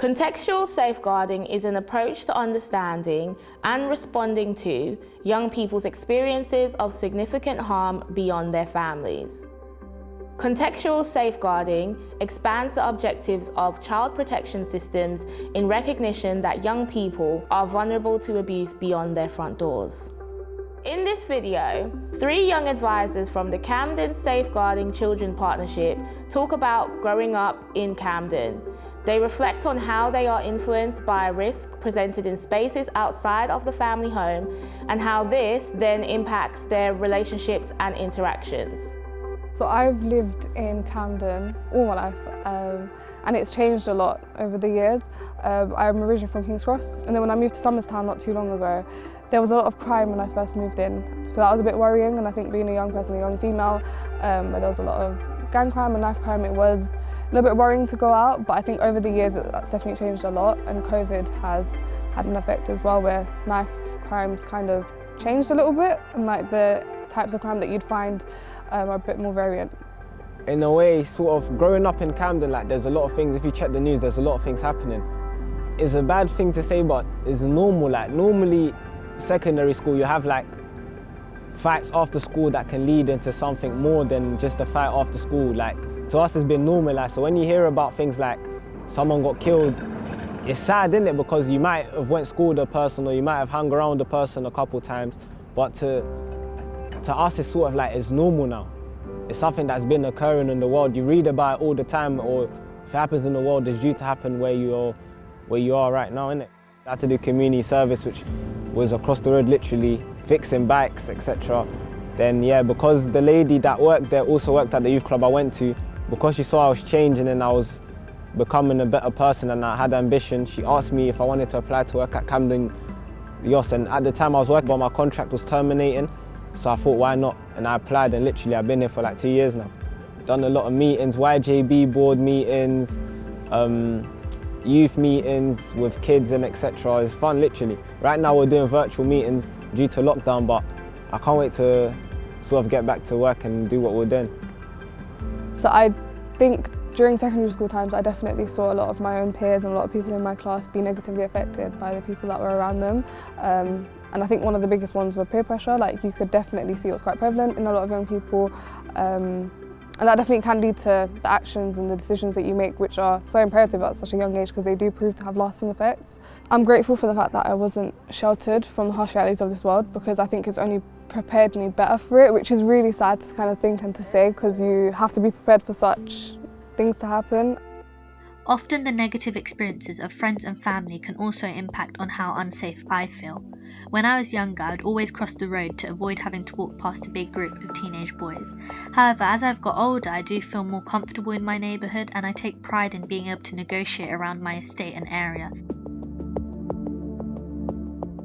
Contextual safeguarding is an approach to understanding and responding to young people's experiences of significant harm beyond their families. Contextual safeguarding expands the objectives of child protection systems in recognition that young people are vulnerable to abuse beyond their front doors. In this video, 3 young advisors from the Camden Safeguarding Children Partnership talk about growing up in Camden. They reflect on how they are influenced by risk presented in spaces outside of the family home and how this then impacts their relationships and interactions. So I've lived in Camden all my life and it's changed a lot over the years. I'm originally from King's Cross, and then when I moved to Somerstown not too long ago, there was a lot of crime when I first moved in. So that was a bit worrying, and I think being a young person, a young female, where there was a lot of gang crime and knife crime, it was a little bit worrying to go out, but I think over the years that's definitely changed a lot, and COVID has had an effect as well where knife crimes kind of changed a little bit, and like the types of crime that you'd find are a bit more variant. In a way, sort of growing up in Camden, like there's a lot of things, if you check the news, there's a lot of things happening. It's a bad thing to say, but it's normal. Like normally, secondary school, you have like fights after school that can lead into something more than just a fight after school. Like to us, it's been normalized. So when you hear about things like someone got killed, it's sad, isn't it? Because you might have went to school with a person, or you might have hung around a person a couple times, but to us, it's sort of like it's normal now. It's something that's been occurring in the world. You read about it all the time, or if it happens in the world, it's due to happen where you are right now, innit? I had to do community service, which was across the road, literally fixing bikes, etc. Then yeah, because the lady that worked there also worked at the youth club I went to, because she saw I was changing and I was becoming a better person and I had ambition, she asked me if I wanted to apply to work at Camden YOS, and at the time I was working, but my contract was terminating. So I thought, why not? And I applied, and literally I've been here for like 2 years now. Done a lot of meetings, YJB board meetings, youth meetings with kids and etc. It's fun, literally. Right now we're doing virtual meetings due to lockdown, but I can't wait to sort of get back to work and do what we're doing. So I think during secondary school times, I definitely saw a lot of my own peers and a lot of people in my class be negatively affected by the people that were around them. And I think one of the biggest ones were peer pressure. Like you could definitely see it was quite prevalent in a lot of young people. And that definitely can lead to the actions and the decisions that you make, which are so imperative at such a young age because they do prove to have lasting effects. I'm grateful for the fact that I wasn't sheltered from the harsh realities of this world, because I think it's only prepared me better for it, which is really sad to kind of think and to say, because you have to be prepared for such things to happen. Often the negative experiences of friends and family can also impact on how unsafe I feel. When I was younger, I would always cross the road to avoid having to walk past a big group of teenage boys. However, as I've got older, I do feel more comfortable in my neighbourhood, and I take pride in being able to negotiate around my estate and area.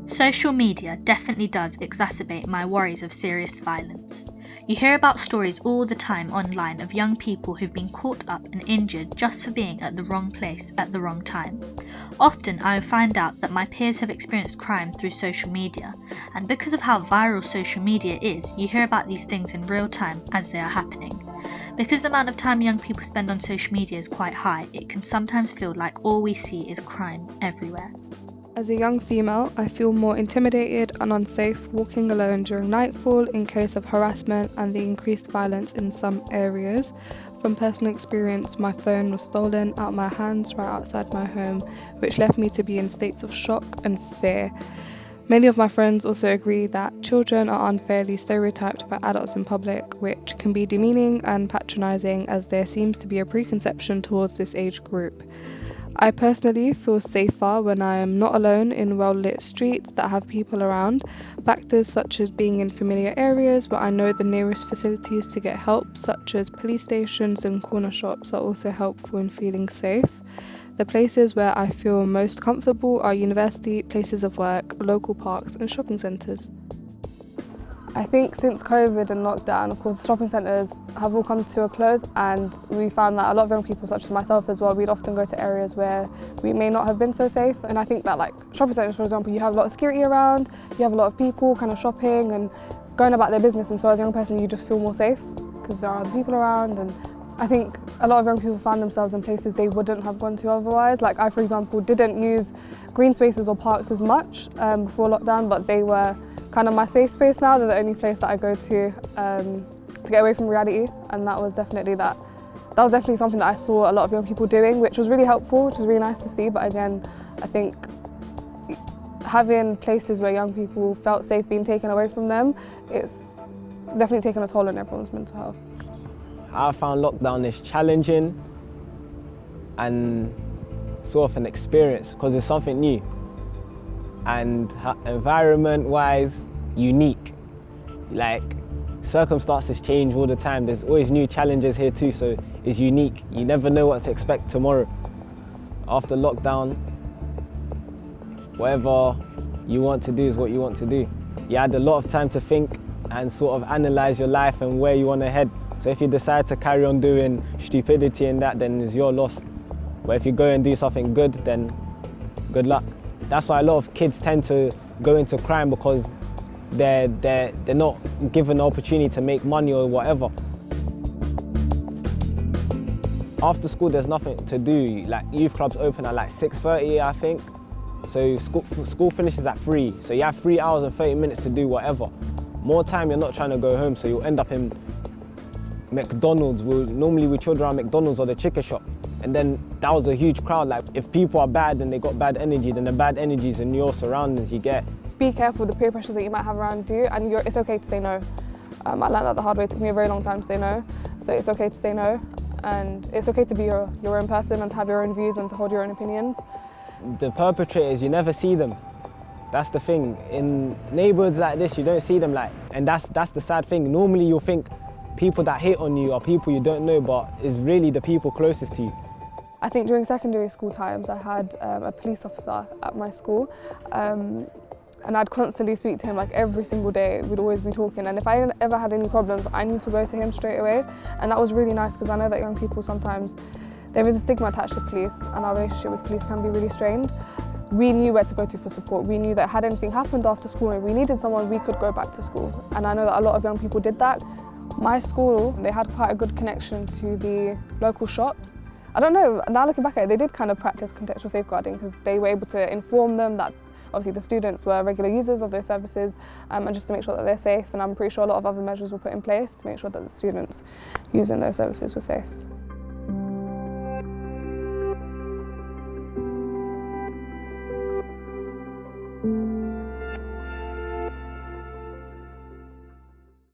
Social media definitely does exacerbate my worries of serious violence. You hear about stories all the time online of young people who've been caught up and injured just for being at the wrong place at the wrong time. Often I find out that my peers have experienced crime through social media, and because of how viral social media is, you hear about these things in real time as they are happening. Because the amount of time young people spend on social media is quite high, it can sometimes feel like all we see is crime everywhere. As a young female, I feel more intimidated and unsafe walking alone during nightfall in case of harassment and the increased violence in some areas. From personal experience, my phone was stolen out of my hands right outside my home, which left me to be in states of shock and fear. Many of my friends also agree that children are unfairly stereotyped by adults in public, which can be demeaning and patronising, as there seems to be a preconception towards this age group. I personally feel safer when I am not alone in well-lit streets that have people around. Factors such as being in familiar areas where I know the nearest facilities to get help, such as police stations and corner shops, are also helpful in feeling safe. The places where I feel most comfortable are university, places of work, local parks and shopping centres. I think since COVID and lockdown, of course, shopping centres have all come to a close, and we found that a lot of young people, such as myself as well, we'd often go to areas where we may not have been so safe. And I think that, like shopping centres, for example, you have a lot of security around, you have a lot of people kind of shopping and going about their business, and so as a young person you just feel more safe because there are other people around and I think a lot of young people found themselves in places they wouldn't have gone to otherwise. Like I, for example, didn't use green spaces or parks as much before lockdown, but they were kind of my safe space now. They're the only place that I go to get away from reality, and that was definitely something that I saw a lot of young people doing, which was really helpful, which was really nice to see. But again, I think having places where young people felt safe being taken away from them, it's definitely taken a toll on everyone's mental health. I found lockdown is challenging and sort of an experience because it's something new and environment-wise unique. Like circumstances change all the time. There's always new challenges here too, so it's unique. You never know what to expect tomorrow. After lockdown, whatever you want to do is what you want to do. You had a lot of time to think and sort of analyze your life and where you want to head. So if you decide to carry on doing stupidity and that, then it's your loss. But if you go and do something good, then good luck. That's why a lot of kids tend to go into crime, because they're not given the opportunity to make money or whatever. After school, there's nothing to do. Like youth clubs open at like 6:30, I think. So school finishes at 3. So you have 3 hours and 30 minutes to do whatever. More time, you're not trying to go home, so you'll end up in McDonald's. Normally we chilled around McDonald's or the chicken shop, and then that was a huge crowd. Like if people are bad and they got bad energy, then the bad energy is in your surroundings you get. Be careful with the peer pressures that you might have around you, and it's okay to say no. I learned that the hard way. It took me a very long time to say no, so it's okay to say no, and it's okay to be your own person and to have your own views and to hold your own opinions. The perpetrators, you never see them. That's the thing. In neighborhoods like this, you don't see them, and that's the sad thing. Normally you'll think people that hit on you are people you don't know, but it's really the people closest to you. I think during secondary school times, I had a police officer at my school, and I'd constantly speak to him like every single day. We'd always be talking, and if I ever had any problems, I knew to go to him straight away, and that was really nice, because I know that young people sometimes, there is a stigma attached to police, and our relationship with police can be really strained. We knew where to go to for support. We knew that had anything happened after school and we needed someone, we could go back to school, and I know that a lot of young people did that. My school, they had quite a good connection to the local shops. I don't know, now looking back at it, they did kind of practice contextual safeguarding, because they were able to inform them that obviously the students were regular users of those services, and just to make sure that they're safe, and I'm pretty sure a lot of other measures were put in place to make sure that the students using those services were safe.